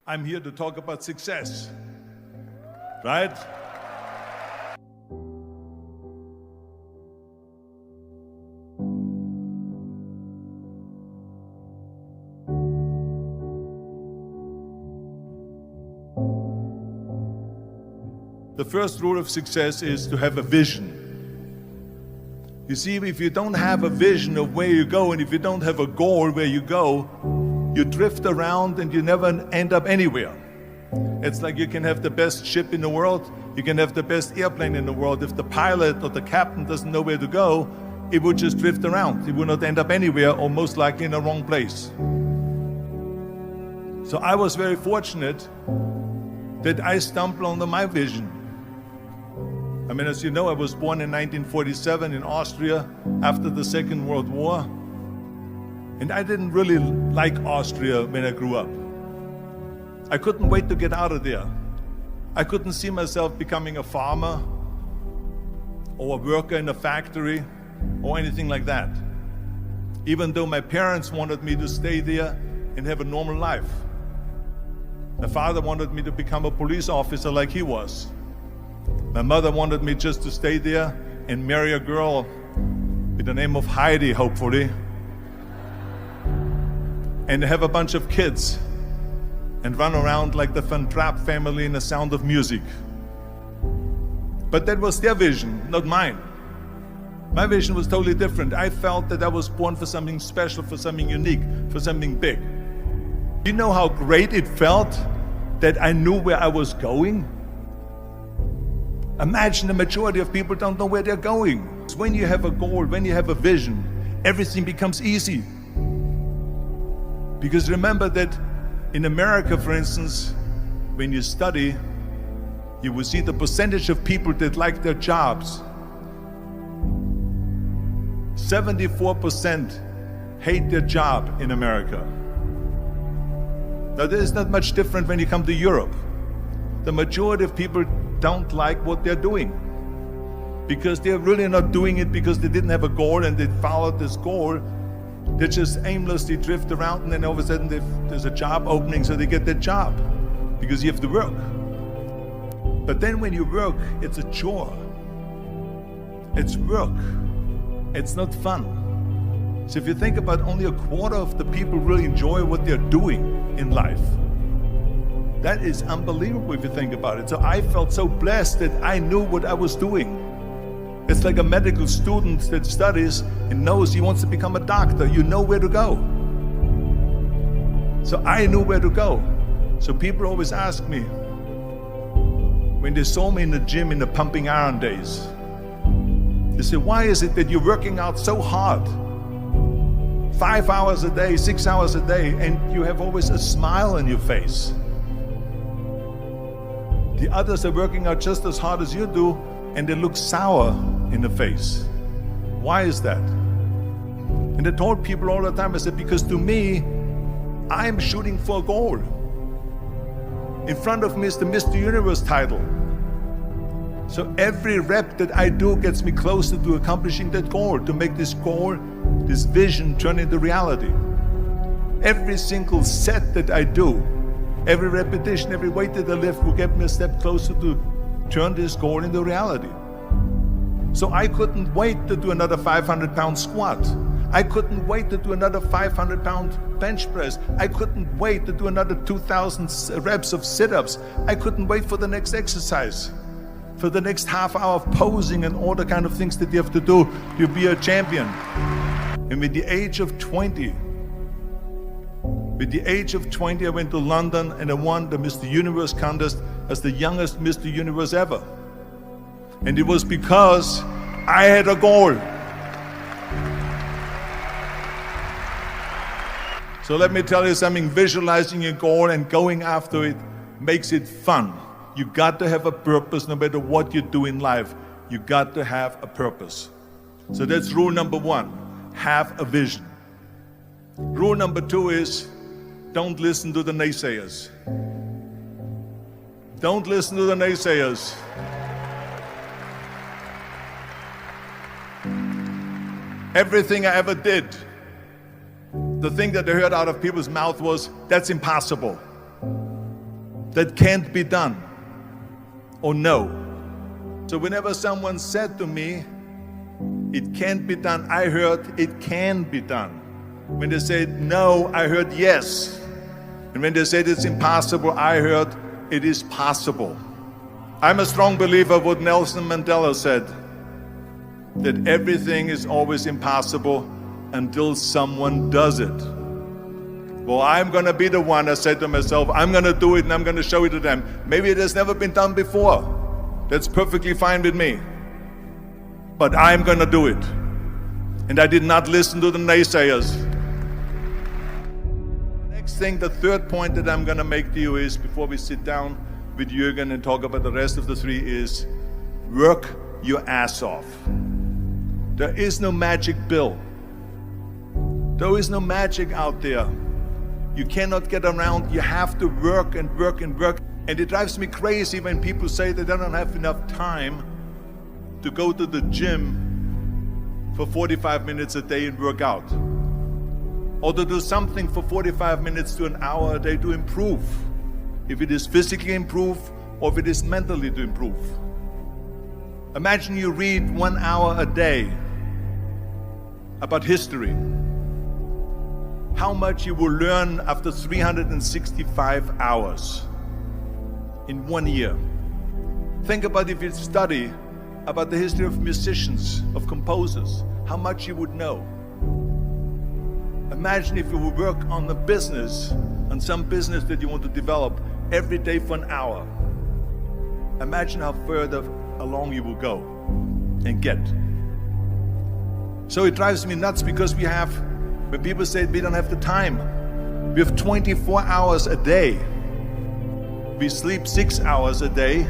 I'm here to talk about success, right? The first rule of success is to have a vision. You see, if you don't have a vision of where you go, and if you don't have a goal where you go, you drift around and you never end up anywhere. It's like you can have the best ship in the world, you can have the best airplane in the world. If the pilot or the captain doesn't know where to go, it would just drift around. It would not end up anywhere, or most likely in the wrong place. So I was very fortunate that I stumbled onto my vision. I mean, as you know, I was born in 1947 in Austria after the Second World War. And I didn't really like Austria when I grew up. I couldn't wait to get out of there. I couldn't see myself becoming a farmer or a worker in a factory or anything like that, even though my parents wanted me to stay there and have a normal life. My father wanted me to become a police officer like he was. My mother wanted me just to stay there and marry a girl with the name of Heidi, hopefully, and have a bunch of kids and run around like the Van Trapp family in The Sound of Music. But that was their vision, not mine. My vision was totally different. I felt that I was born for something special, for something unique, for something big. You know how great it felt that I knew where I was going? Imagine the majority of people don't know where they're going. When you have a goal, when you have a vision, everything becomes easy. Because remember that in America, for instance, when you study, you will see the percentage of people that like their jobs. 74% hate their job in America. Now, there's not much different when you come to Europe. The majority of people don't like what they're doing because they're really not doing it because they didn't have a goal and they followed this goal. They just aimlessly drift around, and then all of a sudden there's a job opening, so they get that job because you have to work. But then when you work, it's a chore. It's work. It's not fun. So if you think about, only a quarter of the people really enjoy what they're doing in life. That is unbelievable if you think about it. So I felt so blessed that I knew what I was doing. It's like a medical student that studies and knows he wants to become a doctor. You know where to go. So I knew where to go. So people always ask me, when they saw me in the gym in the pumping iron days, they say, why is it that you're working out so hard? 5 hours a day, 6 hours a day, and you have always a smile on your face. The others are working out just as hard as you do, and they look sour in the face. Why is that? And I told people all the time, I said, because to me, I'm shooting for a goal. In front of me is the Mr. Universe title. So every rep that I do gets me closer to accomplishing that goal, to make this goal, this vision turn into reality. Every single set that I do, every repetition, every weight that I lift will get me a step closer to turn this goal into reality. So I couldn't wait to do another 500-pound squat. I couldn't wait to do another 500-pound bench press. I couldn't wait to do another 2,000 reps of sit-ups. I couldn't wait for the next exercise, for the next half hour of posing and all the kind of things that you have to do to be a champion. And with the age of 20, I went to London and I won the Mr. Universe contest as the youngest Mr. Universe ever. And it was because I had a goal. So let me tell you something, visualizing a goal and going after it makes it fun. You got to have a purpose no matter what you do in life. You got to have a purpose. So that's rule number one, have a vision. Rule number two is, don't listen to the naysayers. Don't listen to the naysayers. Everything I ever did, the thing that I heard out of people's mouth was, that's impossible. that can't be done or no. So whenever someone said to me, it can't be done, I heard it can be done. When they said no, I heard yes. And when they said it's impossible, I heard it is possible. I'm a strong believer of what Nelson Mandela said, that everything is always impossible until someone does it. Well, I'm going to be the one, I said to myself, I'm going to do it and I'm going to show it to them. Maybe it has never been done before. That's perfectly fine with me. But I'm going to do it. And I did not listen to the naysayers. The next thing, the third point that I'm going to make to you is, before we sit down with Jürgen and talk about the rest of the three, is work your ass off. There is no magic pill. There is no magic out there. You cannot get around. You have to work and work and work. And it drives me crazy when people say that they don't have enough time to go to the gym for 45 minutes a day and work out. Or to do something for 45 minutes to an hour a day to improve. If it is physically improve or if it is mentally to improve. Imagine you read 1 hour a day about history. How much you will learn after 365 hours in 1 year. Think about if you study about the history of musicians, of composers, how much you would know. Imagine if you would work on a business, on some business that you want to develop every day for an hour. Imagine how further along you will go and get. So it drives me nuts because when people say we don't have the time, we have 24 hours a day. We sleep 6 hours a day,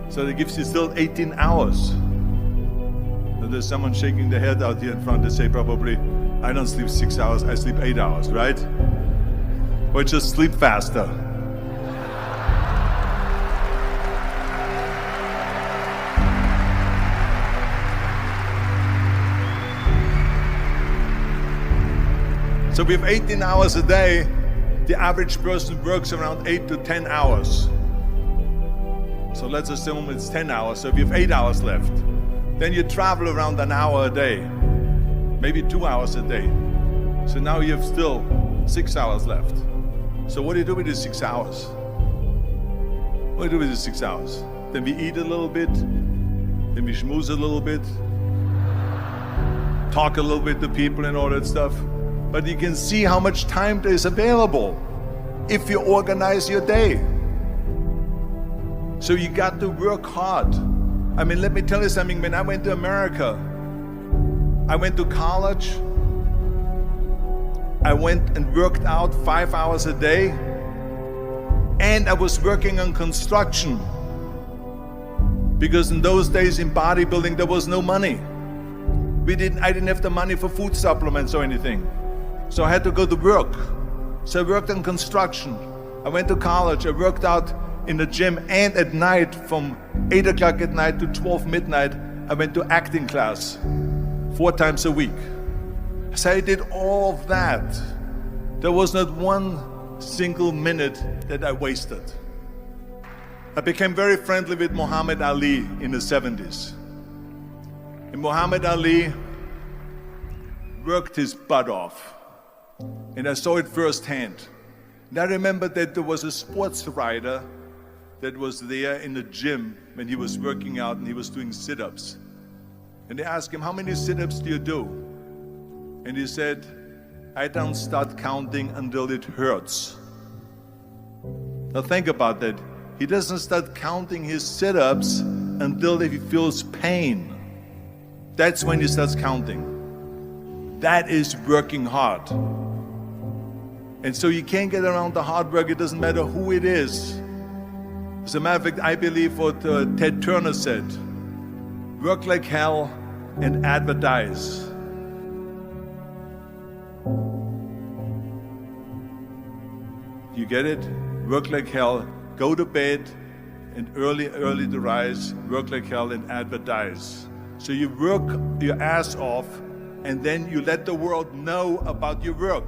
so that gives you still 18 hours. So there's someone shaking their head out here in front. They say probably, I don't sleep 6 hours, I sleep 8 hours, right? Or just sleep faster. So we have 18 hours a day. The average person works around 8 to 10 hours. So let's assume it's 10 hours, so if you have 8 hours left, then you travel around an hour a day, maybe 2 hours a day. So now you have still 6 hours left. So what do you do with these 6 hours? What do you do with these 6 hours? Then we eat a little bit, then we schmooze a little bit, talk a little bit to people and all that stuff. But you can see how much time there is available if you organize your day. So you got to work hard. I mean, let me tell you something. When I went to America, I went to college. I went and worked out 5 hours a day. And I was working on construction. Because in those days in bodybuilding, there was no money. I didn't have the money for food supplements or anything. So I had to go to work. So I worked on construction. I went to college. I worked out in the gym, and at night from 8 o'clock at night to 12 midnight, I went to acting class 4 times a week. So I did all of that. There was not one single minute that I wasted. I became very friendly with Muhammad Ali in the 70s. And Muhammad Ali worked his butt off. And I saw it firsthand. And I remember that there was a sports writer that was there in the gym when he was working out and he was doing sit-ups. And they asked him, how many sit-ups do you do? And he said, I don't start counting until it hurts. Now think about that. He doesn't start counting his sit-ups until he feels pain. That's when he starts counting. That is working hard. And so you can't get around the hard work. It doesn't matter who it is. As a matter of fact, I believe what Ted Turner said. Work like hell and advertise. You get it? Work like hell, go to bed, and early to rise. Work like hell and advertise. So you work your ass off, and then you let the world know about your work.